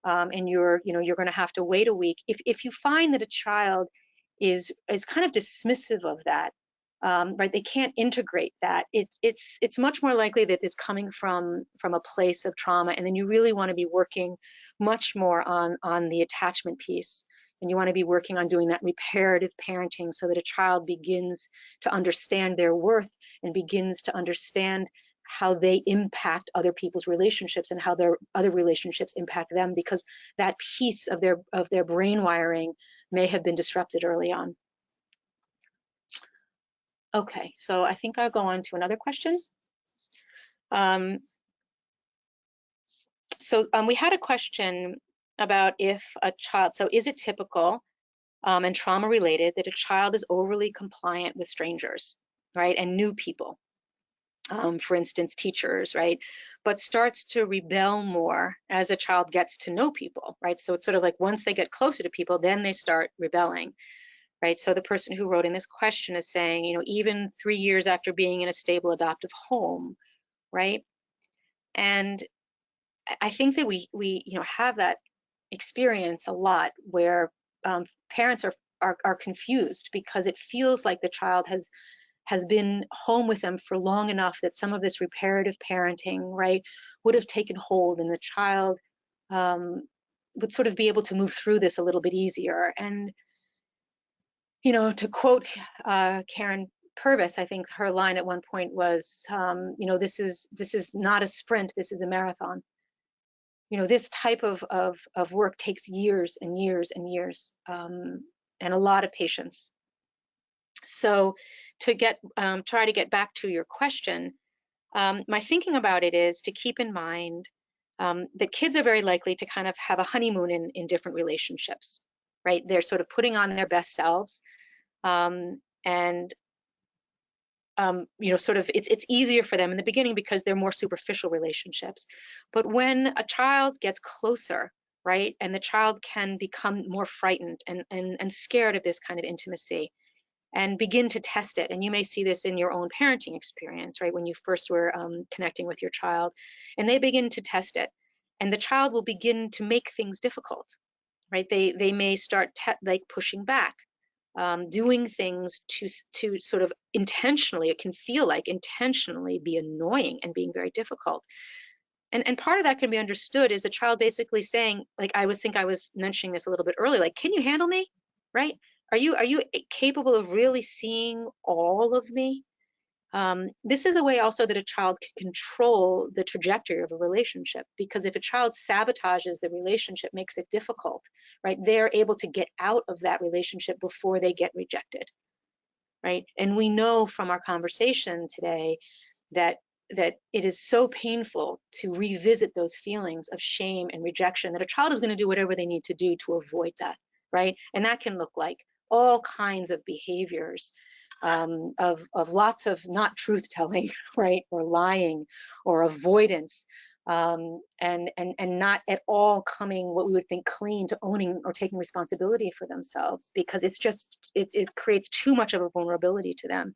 and you're going to have to wait a week. If you find that a child is kind of dismissive of that, right, they can't integrate that, it's much more likely that it's coming from a place of trauma, and then you really want to be working much more on the attachment piece. And you want to be working on doing that reparative parenting so that a child begins to understand their worth and begins to understand how they impact other people's relationships and how their other relationships impact them, because that piece of their brain wiring may have been disrupted early on. Okay, so I think I'll go on to another question. We had a question about if a child, so is it typical and trauma related that a child is overly compliant with strangers, right, and new people, for instance, teachers, right, but starts to rebel more as a child gets to know people, right? So it's sort of like once they get closer to people, then they start rebelling, right? So the person who wrote in this question is saying, you know, even 3 years after being in a stable adoptive home, right? And I think that we you know, have that experience a lot where parents are confused because it feels like the child has been home with them for long enough that some of this reparative parenting, right, would have taken hold, and the child would sort of be able to move through this a little bit easier. And, you know, to quote Karen Purvis, I think her line at one point was, you know, this is not a sprint, this is a marathon. You know, this type of work takes years and years and years, and a lot of patience. So to try to get back to your question, my thinking about it is to keep in mind that kids are very likely to kind of have a honeymoon in different relationships, right? They're sort of putting on their best selves, and you know, sort of it's easier for them in the beginning because they're more superficial relationships. But when a child gets closer, right, and the child can become more frightened and scared of this kind of intimacy, and begin to test it. And you may see this in your own parenting experience, right? When you first were connecting with your child, and they begin to test it, and the child will begin to make things difficult, right? They may start like pushing back, doing things to sort of intentionally, it can feel like intentionally be annoying and being very difficult. And part of that can be understood is the child basically saying, like, I was mentioning this a little bit earlier, like, can you handle me, right? Are you capable of really seeing all of me? This is a way also that a child can control the trajectory of a relationship, because if a child sabotages the relationship, makes it difficult, right? They're able to get out of that relationship before they get rejected, right? And we know from our conversation today that it is so painful to revisit those feelings of shame and rejection that a child is going to do whatever they need to do to avoid that, right? And that can look like all kinds of behaviors, of lots of not truth telling, right, or lying or avoidance, and not at all coming what we would think clean to owning or taking responsibility for themselves, because it creates too much of a vulnerability to them.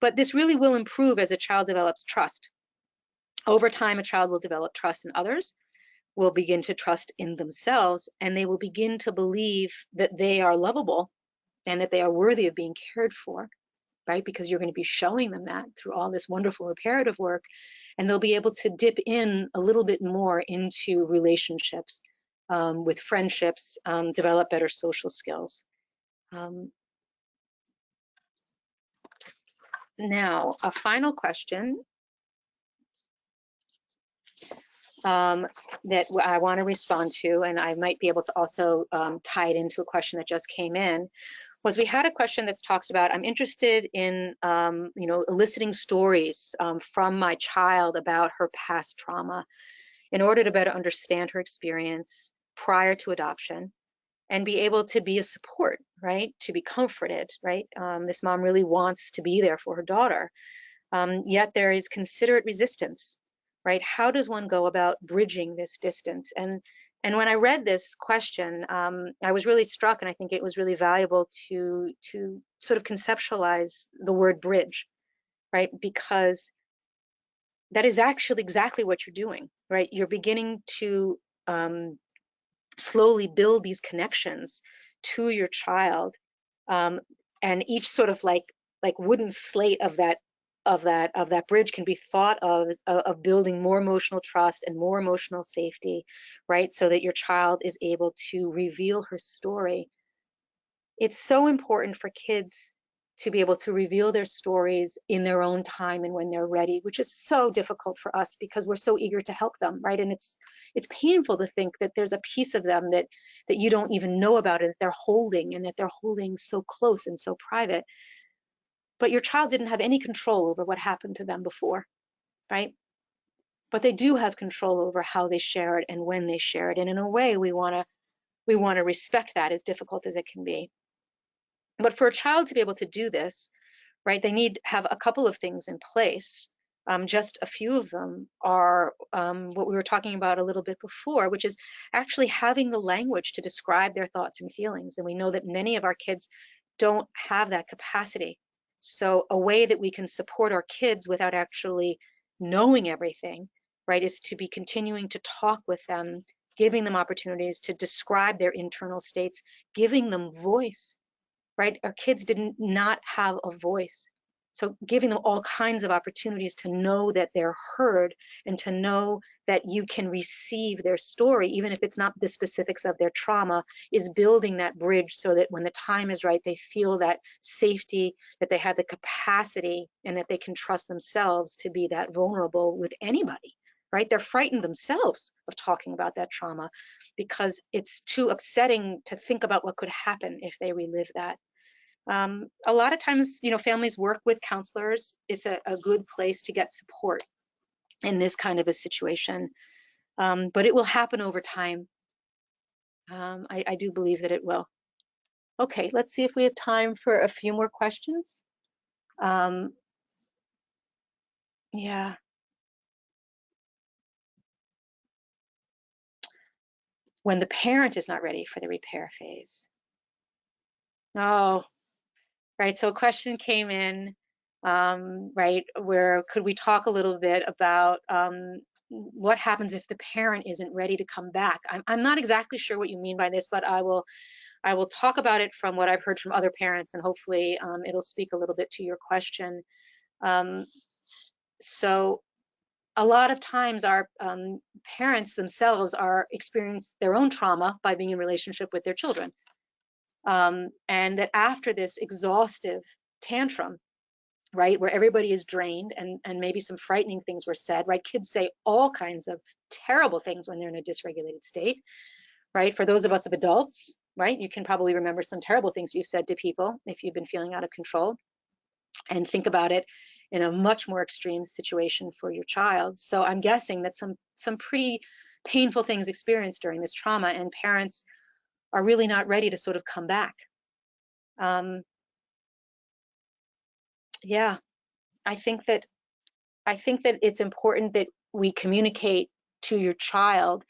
But this really will improve as a child develops trust. Over time, a child will develop trust in others, will begin to trust in themselves, and they will begin to believe that they are lovable and that they are worthy of being cared for, right? Because you're going to be showing them that through all this wonderful reparative work, and they'll be able to dip in a little bit more into relationships, with friendships, develop better social skills. Now, a final question that I want to respond to, and I might be able to also tie it into a question that just came in, was we had a question that's talks about, I'm interested in eliciting stories from my child about her past trauma in order to better understand her experience prior to adoption and be able to be a support, right? To be comforted, right? This mom really wants to be there for her daughter, yet there is considerate resistance, right? How does one go about bridging this distance? And when I read this question, I was really struck, and I think it was really valuable to sort of conceptualize the word bridge, right? Because that is actually exactly what you're doing, right? You're beginning to slowly build these connections to your child, and each sort of like wooden slate of that bridge can be thought of building more emotional trust and more emotional safety, right? So that your child is able to reveal her story. It's so important for kids to be able to reveal their stories in their own time and when they're ready, which is so difficult for us because we're so eager to help them, right? And it's painful to think that there's a piece of them that you don't even know about, and that they're holding, and that they're holding so close and so private. But your child didn't have any control over what happened to them before, right? But they do have control over how they share it and when they share it. And in a way, we want to respect that, as difficult as it can be. But for a child to be able to do this, right, they need to have a couple of things in place. Just a few of them are what we were talking about a little bit before, which is actually having the language to describe their thoughts and feelings. And we know that many of our kids don't have that capacity. So a way that we can support our kids without actually knowing everything, right, is to be continuing to talk with them, giving them opportunities to describe their internal states, giving them voice, right? Our kids did not have a voice. So giving them all kinds of opportunities to know that they're heard and to know that you can receive their story, even if it's not the specifics of their trauma, is building that bridge so that when the time is right, they feel that safety, that they have the capacity, and that they can trust themselves to be that vulnerable with anybody, right? They're frightened themselves of talking about that trauma because it's too upsetting to think about what could happen if they relive that. A lot of times, families work with counselors. It's a good place to get support in this kind of a situation, but it will happen over time. I do believe that it will. Okay, let's see if we have time for a few more questions. Yeah. When the parent is not ready for the repair phase. Oh, right? So a question came in, right, where could we talk a little bit about what happens if the parent isn't ready to come back? I'm not exactly sure what you mean by this, but I will talk about it from what I've heard from other parents, and hopefully it'll speak a little bit to your question. Um, so a lot of times our parents themselves are experience their own trauma by being in relationship with their children. And that after this exhaustive tantrum, right, where everybody is drained and maybe some frightening things were said, right? Kids say all kinds of terrible things when they're in a dysregulated state, right? For those of us of adults, right, you can probably remember some terrible things you've said to people if you've been feeling out of control, and think about it in a much more extreme situation for your child. So I'm guessing that some pretty painful things experienced during this trauma, and parents are really not ready to sort of come back. Um, yeah, I think that it's important that we communicate to your child.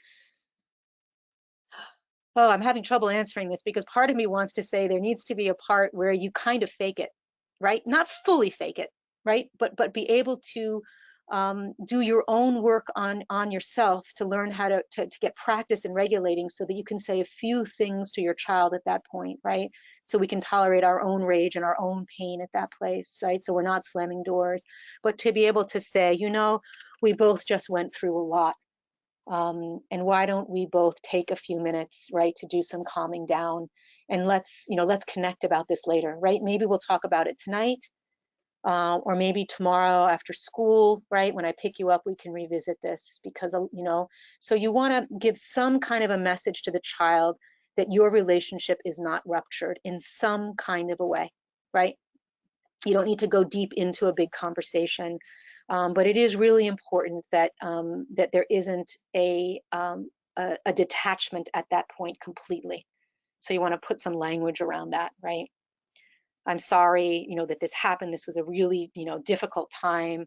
Oh, I'm having trouble answering this because part of me wants to say there needs to be a part where you kind of fake it, right? Not fully fake it, right? But be able to do your own work on yourself to learn how to get practice in regulating so that you can say a few things to your child at that point, right? So we can tolerate our own rage and our own pain at that place, right? So we're not slamming doors, but to be able to say, you know, we both just went through a lot. And why don't we both take a few minutes, right, to do some calming down, and let's connect about this later, right? Maybe we'll talk about it tonight, or maybe tomorrow after school, right? When I pick you up, we can revisit this because, so you want to give some kind of a message to the child that your relationship is not ruptured in some kind of a way, right? You don't need to go deep into a big conversation, but it is really important that that there isn't a detachment at that point completely. So you want to put some language around that, right? I'm sorry, that this happened. This was a really, difficult time.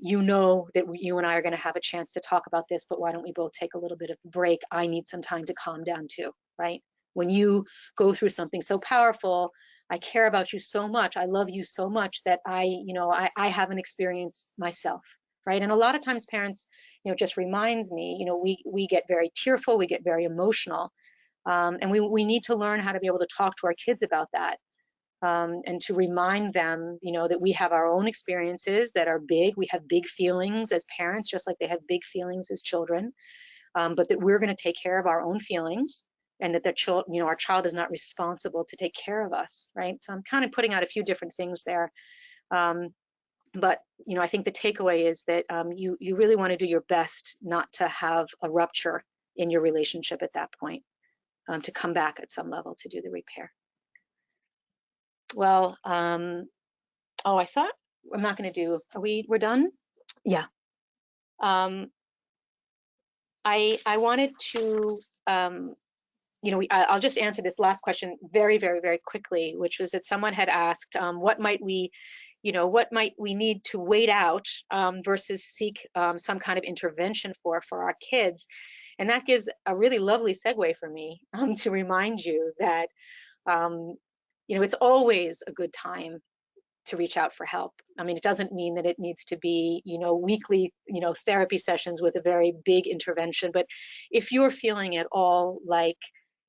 You know that you and I are going to have a chance to talk about this, but why don't we both take a little bit of a break? I need some time to calm down too, right? When you go through something so powerful, I care about you so much. I love you so much that I have an experience myself, right? And a lot of times parents, it just reminds me, we get very tearful, we get very emotional, and we need to learn how to be able to talk to our kids about that, and to remind them, that we have our own experiences that are big. We have big feelings as parents, just like they have big feelings as children, but that we're going to take care of our own feelings, and that our child is not responsible to take care of us, right? So I'm kind of putting out a few different things there. But I think the takeaway is that you really want to do your best not to have a rupture in your relationship at that point, to come back at some level to do the repair. Well, oh, I thought I'm not going to do. We're done? Yeah. I wanted to, I'll just answer this last question very, very, very quickly, which was that someone had asked, what might we need to wait out, versus seek some kind of intervention for our kids. And that gives a really lovely segue for me, to remind you that, it's always a good time to reach out for help. I mean, it doesn't mean that it needs to be, weekly, therapy sessions with a very big intervention. But if you're feeling at all like,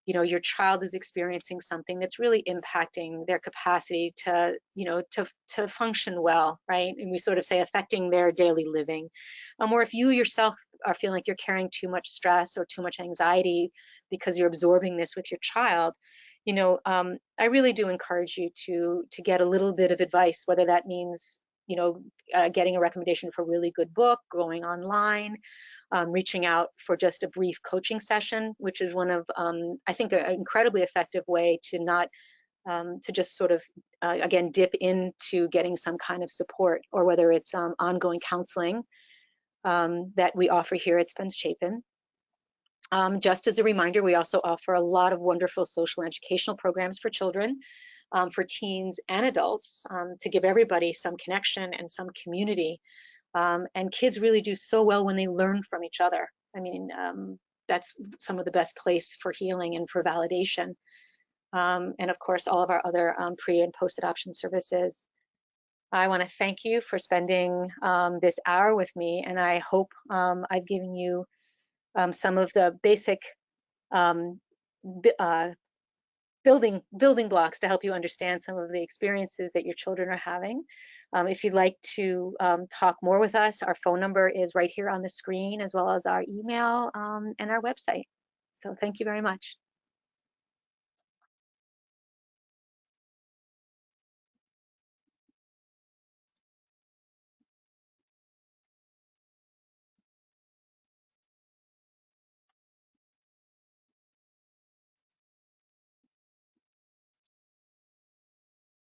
your child is experiencing something that's really impacting their capacity to, to function well, right? And we sort of say affecting their daily living. Or if you yourself are feeling like you're carrying too much stress or too much anxiety because you're absorbing this with your child, I really do encourage you to get a little bit of advice, whether that means, getting a recommendation for a really good book, going online, reaching out for just a brief coaching session, which is one of, I think, an incredibly effective way to not, to just sort of, again, dip into getting some kind of support, or whether it's ongoing counseling that we offer here at Spence-Chapin. Just as a reminder, we also offer a lot of wonderful social and educational programs for children, for teens and adults, to give everybody some connection and some community. And kids really do so well when they learn from each other. I mean, that's some of the best place for healing and for validation. and of course, all of our other pre and post-adoption services. I want to thank you for spending this hour with me, and I hope I've given you some of the basic building blocks to help you understand some of the experiences that your children are having. If you'd like to talk more with us, our phone number is right here on the screen, as well as our email and our website. So thank you very much.